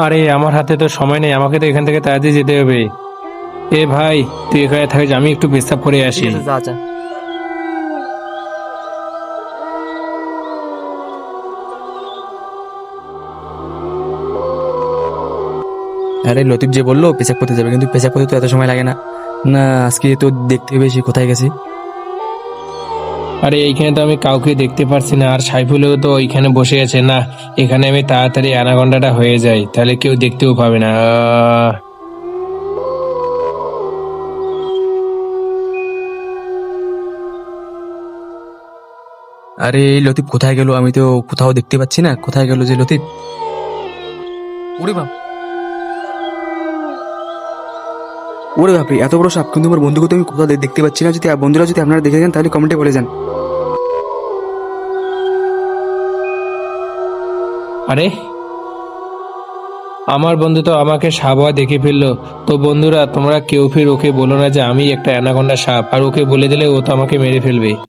আরে আমার হাতে তো সময় নেই, আমাকে তো এখান থেকে তাড়াতাড়ি যেতে হবে। এ ভাই, তুই এখানে থাকিস, আমি একটু পেশাব করে ঠিক আসি। আছে, যা যা। আরে লতিফ যে বললো পেশাব করতে যাবে, কিন্তু পেশাব করতে তো এত সময় লাগে না। না, আজকে তো দেখতে হবে সে কোথায় গেছে। আরে এইখানে তো আমি কাউকে দেখতে পারছি না, আর সাইফুলও তো ওইখানে বসে আছে না। এখানে আমি তাড়াতাড়ি অ্যানাকন্ডাটা হয়ে যাই, তাহলে কেউ দেখতেও পাবে না। আরে এই লতিফ কোথায় গেল? আমি তো কোথাও দেখতে পাচ্ছি না, কোথায় গেল যে লতিফ? ওরে বাপ, ওরে বাপরে, এত বড় সাপ! কিন্তু আমার বন্ধুকে তো আমি কোথাও দেখতে পাচ্ছি না। যদি বন্ধুরা যদি আপনারা দেখে যান তাহলে কমেন্টে বলে যান। আরে আমার বন্ধু তো আমাকে সাপ হওয়া দেখে ফেললো। তো বন্ধুরা, তোমরা কেউ ফির ওকে বলো না যে আমি একটা অ্যানাকন্ডা সাপ, আর ওকে বলে দিলে ও তো আমাকে মেরে ফেলবে।